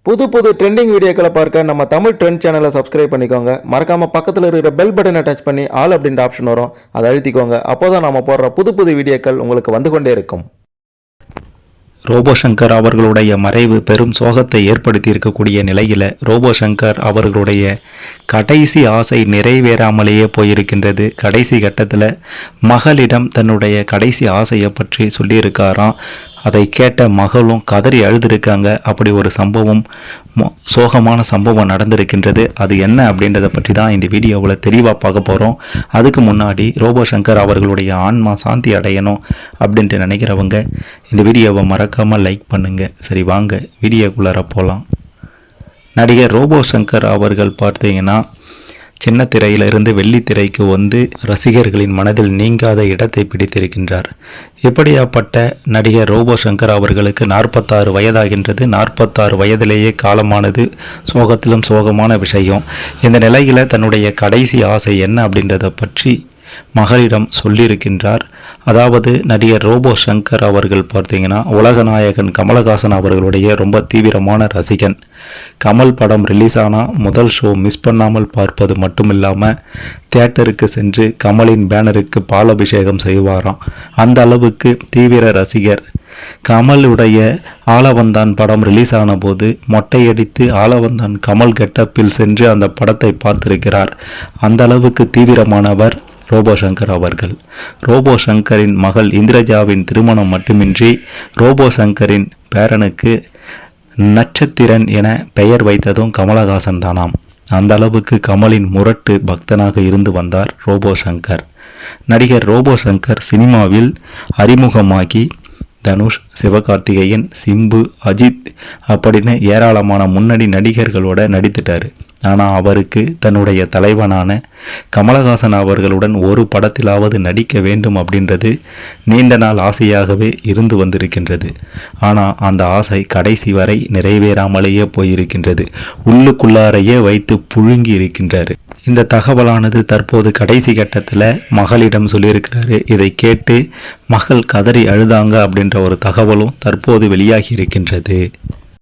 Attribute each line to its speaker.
Speaker 1: புது புது ட்ரெண்டிங் வீடியோக்களை பார்க்க நம்ம தமிழ் ட்ரெண்ட் சேனலை சப்ஸ்கிரைப் பண்ணிக்கோங்க. மறக்காம பக்கத்தில் இருக்கிற பெல் பட்டனை டச் பண்ணி ஆல் அப்படின்ற ஆப்ஷன் வரும், அதை அழுத்திக்கோங்க. அப்போதான் நாம போடுற புது புது வீடியோக்கள் உங்களுக்கு வந்து கொண்டே இருக்கும்.
Speaker 2: ரோபோ சங்கர் அவர்களுடைய மறைவு பெரும் சோகத்தை ஏற்படுத்தி இருக்கக்கூடிய நிலையில் ரோபோ சங்கர் அவர்களுடைய கடைசி ஆசை நிறைவேறாமலேயே போயிருக்கின்றது. கடைசி கட்டத்தில் மகளிடம் தன்னுடைய கடைசி ஆசையை பற்றி சொல்லியிருக்காராம். அதை கேட்ட மகளும் கதறி அழுதுருக்காங்க. அப்படி ஒரு சம்பவம், சோகமான சம்பவம் நடந்திருக்கின்றது. அது என்ன அப்படின்றத பற்றி தான் இந்த வீடியோவில் தெளிவாக பார்க்க போகிறோம். அதுக்கு முன்னாடி ரோபோ சங்கர் அவர்களுடைய ஆன்மா சாந்தி அடையணும் அப்படின்ட்டு நினைக்கிறவங்க இந்த வீடியோவை மறக்காமல் லைக் பண்ணுங்கள். சரி, வாங்க வீடியோக்குள்ளார போகலாம். நடிகர் ரோபோ சங்கர் அவர்கள் பார்த்தீங்கன்னா சின்ன திரையிலிருந்து வெள்ளித்திரைக்கு வந்து ரசிகர்களின் மனதில் நீங்காத இடத்தை பிடித்திருக்கின்றார். இப்படியாப்பட்ட நடிகர் ரோபோ சங்கர் அவர்களுக்கு 46 வயதாகின்றது. 46 வயதிலேயே காலமானது சோகத்திலும் சோகமான விஷயம். இந்த நிலையில் தன்னுடைய கடைசி ஆசை என்ன அப்படின்றத பற்றி மகளிடம் சொல்லியிருக்கின்றார். அதாவது நடிகர் ரோபோ சங்கர் அவர்கள் பார்த்தீங்கன்னா உலகநாயகன் கமலஹாசன் அவர்களுடைய ரொம்ப தீவிரமான ரசிகன். கமல் படம் ரிலீஸ் ஆனால் முதல் ஷோ மிஸ் பண்ணாமல் பார்ப்பது மட்டும் இல்லாமல் தியேட்டருக்கு சென்று கமலின் பேனருக்கு பாலாபிஷேகம் செய்வாராம். அந்த அளவுக்கு தீவிர ரசிகர். கமலுடைய ஆளவந்தான் படம் ரிலீஸ் ஆன போது மொட்டையடித்து ஆளவந்தான் கமல் கெட்டப்பில் சென்று அந்த படத்தை பார்த்திருக்கிறார். அந்த அளவுக்கு தீவிரமானவர் ரோபோ சங்கர் அவர்கள். ரோபோ சங்கரின் மகள் இந்திரஜாவின் திருமணம் மட்டுமின்றி ரோபோ சங்கரின் பேரனுக்கு நட்சத்திரன் என பெயர் வைத்ததும் கமலஹாசன் தானாம். அந்த அளவுக்கு கமலின் முரட்டு பக்தனாக இருந்து வந்தார் ரோபோ சங்கர். நடிகர் ரோபோ சங்கர் சினிமாவில் அறிமுகமாகி தனுஷ், சிவகார்த்திகேயன், சிம்பு, அஜித் அப்படின்னு ஏராளமான முன்னணி நடிகர்களோட நடித்துட்டார். ஆனால் அவருக்கு தன்னுடைய தலைவனான கமலஹாசன் அவர்களுடன் ஒரு படத்திலாவது நடிக்க வேண்டும் அப்படின்றது நீண்ட நாள் ஆசையாகவே இருந்து வந்திருக்கின்றது. ஆனால் அந்த ஆசை கடைசி வரை நிறைவேறாமலேயே போயிருக்கின்றது. உள்ளுக்குள்ளாரையே வைத்து புழுங்கி இருக்கின்றார். இந்த தகவலானது தற்போது கடைசி கட்டத்தில் மகளிடம் சொல்லியிருக்கிறாரு. இதை கேட்டு மகள் கதறி அழுதாங்க அப்படின்ற ஒரு தகவலும் தற்போது வெளியாகி இருக்கின்றது.